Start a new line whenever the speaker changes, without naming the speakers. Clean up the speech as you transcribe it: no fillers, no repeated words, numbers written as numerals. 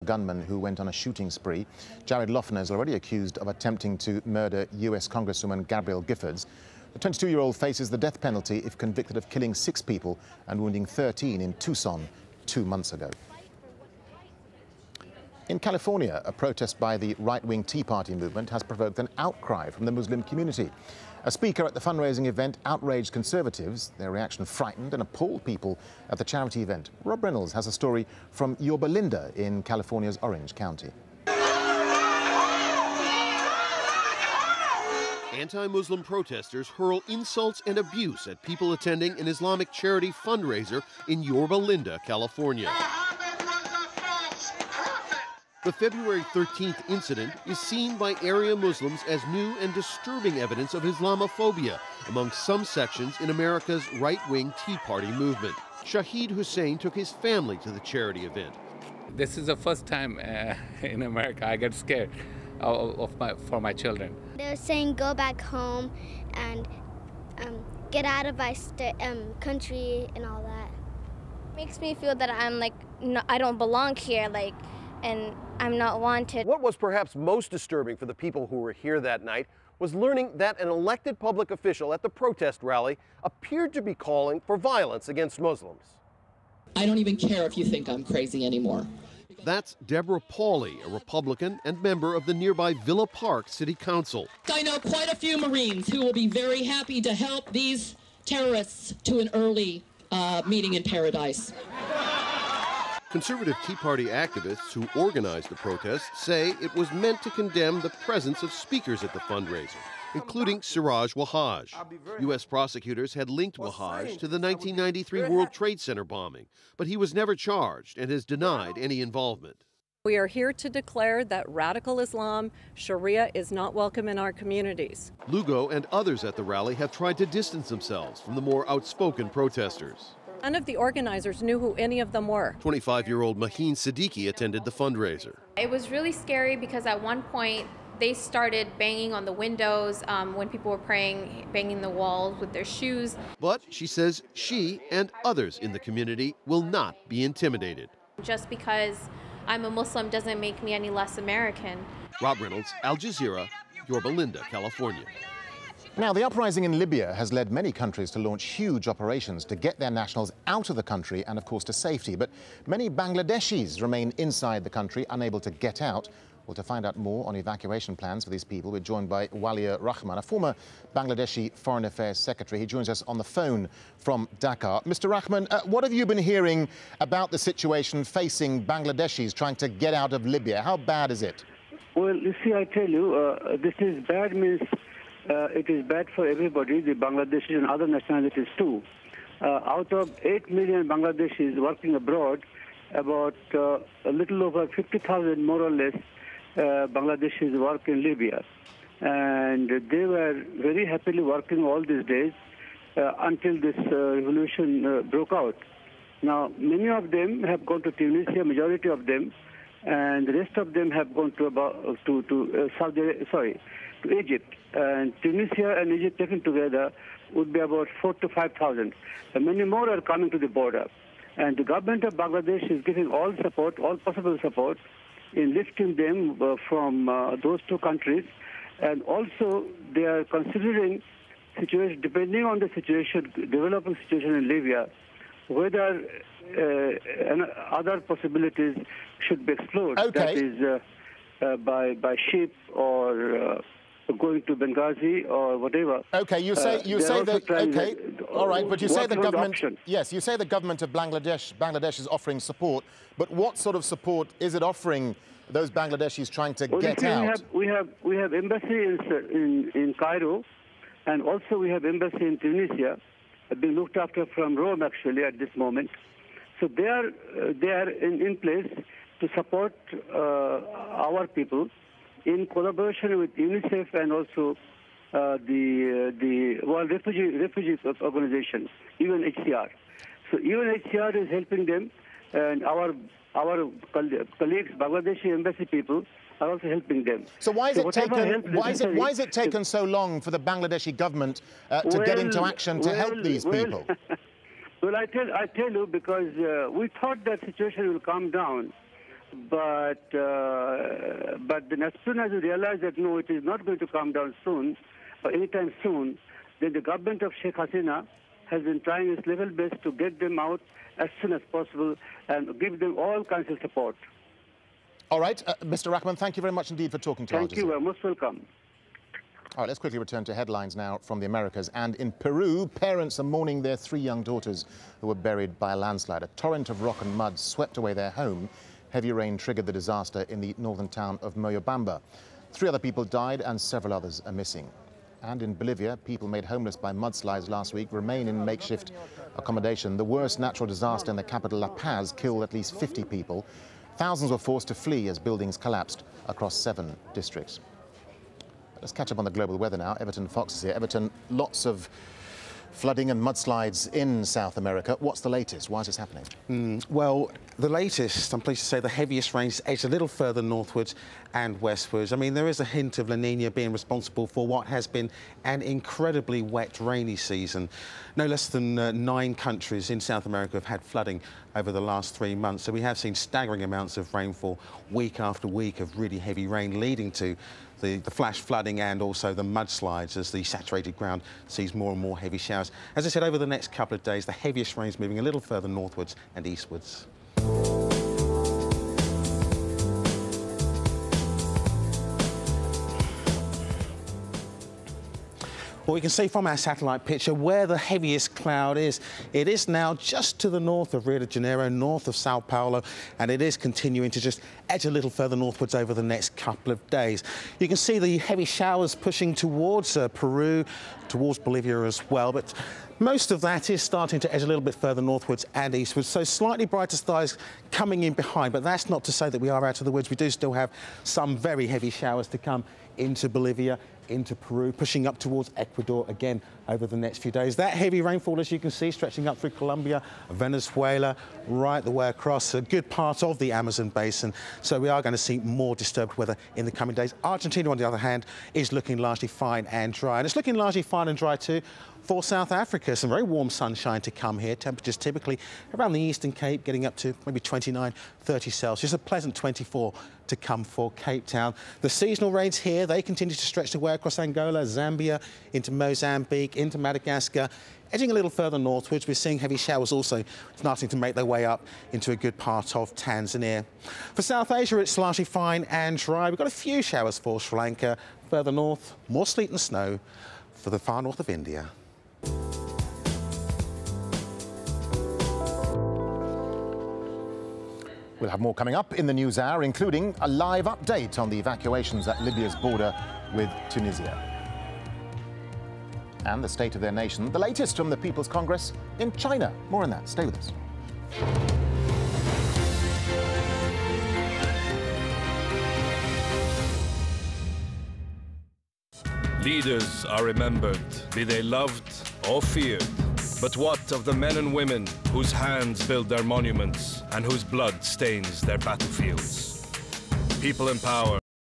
gunman who went on a shooting spree. Jared Loughner is already accused of attempting to murder US Congresswoman Gabrielle Giffords. The 22-year-old faces the death penalty if convicted of killing 6 people and wounding 13 in Tucson 2 months ago. In California, a protest by the right-wing Tea Party movement has provoked an outcry from the Muslim community. A speaker at the fundraising event outraged conservatives. Their reaction frightened and appalled people at the charity event. Rob Reynolds has a story from Yorba Linda in California's Orange County.
Anti-Muslim protesters hurl insults and abuse at people attending an Islamic charity fundraiser in Yorba Linda, California. The February 13th incident is seen by area Muslims as new and disturbing evidence of Islamophobia among some sections in America's right-wing Tea Party movement. Shahid Hussein took his family to the charity event.
This is the first time in America I get scared for my children.
They're saying go back home and get out of our country and all that.
It makes me feel that I don't belong here, and I'm not wanted.
What was perhaps most disturbing for the people who were here that night was learning that an elected public official at the protest rally appeared to be calling for violence against Muslims.
I don't even care if you think I'm crazy anymore.
That's Deborah Pauly, a Republican and member of the nearby Villa Park City Council.
I know quite a few Marines who will be very happy to help these terrorists to an early meeting in paradise.
Conservative Tea Party activists who organized the protest say it was meant to condemn the presence of speakers at the fundraiser, including Siraj Wahhaj. U.S. prosecutors had linked Wahhaj to the 1993 World Trade Center bombing, but he was never charged and has denied any involvement.
We are here to declare that radical Islam, Sharia, is not welcome in our communities.
Lugo and others at the rally have tried to distance themselves from the more outspoken protesters.
None of the organizers knew who any of them were.
25-year-old Maheen Siddiqui attended the fundraiser.
It was really scary because at one point they started banging on the windows when people were praying, banging the walls with their shoes.
But she says she and others in the community will not be intimidated.
Just because I'm a Muslim doesn't make me any less American.
Rob Reynolds, AlJazeera, Yorba Linda, California.
Now, the uprising in Libya has led many countries to launch huge operations to get their nationals out of the country and, of course, to safety. But many Bangladeshis remain inside the country, unable to get out. Well, to find out more on evacuation plans for these people, we're joined by Walia Rahman, a former Bangladeshi Foreign Affairs Secretary. He joins us on the phone from Dhaka. Mr. Rahman, what have you been hearing about the situation facing Bangladeshis trying to get out of Libya? How bad is it?
Well, you see, I tell you, this is bad means it is bad for everybody, the Bangladeshis and other nationalities too. Out of 8 million Bangladeshis working abroad, about a little over 50,000 more or less Bangladeshis work in Libya. And they were very happily working all these days until this revolution broke out. Now, many of them have gone to Tunisia, majority of them, and the rest of them have gone to Egypt. And Tunisia and Egypt taken together would be about 4,000 to 5,000. And many more are coming to the border. And the government of Bangladesh is giving all support, all possible support, in lifting them from those two countries. And also, they are considering situation, depending on the situation, developing situation in Libya, whether other possibilities should be explored.
Okay.
That is by ship or going to Benghazi or whatever.
Okay, you say that. Okay, all right, but you say the government. Yes, you say the government of Bangladesh is offering support. But what sort of support is it offering those Bangladeshis trying to get out?
We have embassy in Cairo, and also we have embassy in Tunisia, being looked after from Rome actually at this moment. So they are in place to support our people in collaboration with UNICEF and also the World Refugee Organization, UNHCR. So UNHCR is helping them, and our colleagues, Bangladeshi embassy people, are also helping them.
So why is it taken so long for the Bangladeshi government to get into action to help these people?
Well, I tell you because we thought that situation will calm down but then as soon as we realized that no, it is not going to come down soon, or anytime soon, then the government of Sheikh Hasina has been trying its level best to get them out as soon as possible and give them all kinds of support.
All right, Mr. Rahman, thank you very much indeed for talking to us.
Thank you, you're most welcome.
All right, let's quickly return to headlines now from the Americas. And in Peru, parents are mourning their 3 young daughters who were buried by a landslide. A torrent of rock and mud swept away their home. Heavy rain triggered the disaster in the northern town of Moyobamba. 3 other people died and several others are missing. And in Bolivia, people made homeless by mudslides last week remain in makeshift accommodation. The worst natural disaster in the capital, La Paz, killed at least 50 people. Thousands were forced to flee as buildings collapsed across 7 districts. Let's catch up on the global weather now. Everton Fox is here. Everton, lots of flooding and mudslides in South America. What's the latest? Why is this happening?
Well, the latest, I'm pleased to say, the heaviest rains edged a little further northwards and westwards. I mean, there is a hint of La Nina being responsible for what has been an incredibly wet, rainy season. No less than 9 countries in South America have had flooding over the last 3 months. So we have seen staggering amounts of rainfall week after week of really heavy rain, leading to the flash flooding and also the mudslides as the saturated ground sees more and more heavy showers. As I said, over the next couple of days, the heaviest rains moving a little further northwards and eastwards. Well, we can see from our satellite picture where the heaviest cloud is. It is now just to the north of Rio de Janeiro, north of Sao Paulo, and it is continuing to just edge a little further northwards over the next couple of days. You can see the heavy showers pushing towards Peru, towards Bolivia as well, but most of that is starting to edge a little bit further northwards and eastwards, so slightly brighter skies coming in behind, but that's not to say that we are out of the woods. We do still have some very heavy showers to come into Bolivia, into Peru, pushing up towards Ecuador again over the next few days. That heavy rainfall, as you can see, stretching up through Colombia, Venezuela, right the way across a good part of the Amazon basin. So we are going to see more disturbed weather in the coming days. Argentina, on the other hand, is looking largely fine and dry. And it's looking largely fine and dry too for South Africa. Some very warm sunshine to come here. Temperatures typically around the Eastern Cape getting up to maybe 29, 30 Celsius. A pleasant 24 to come for Cape Town. The seasonal rains here, they continue to stretch their way across Angola, Zambia, into Mozambique, into Madagascar. Edging a little further northwards, we're seeing heavy showers also starting to make their way up into a good part of Tanzania. For South Asia, it's largely fine and dry. We've got a few showers for Sri Lanka. Further north, more sleet and snow for the far north of India.
We'll have more coming up in the news hour, including a live update on the evacuations at Libya's border with Tunisia. And the state of their nation, the latest from the People's Congress in China. More on that. Stay with us.
Leaders are remembered, be they loved or feared. But what of the men and women whose hands build their monuments and whose blood stains their battlefields? People in power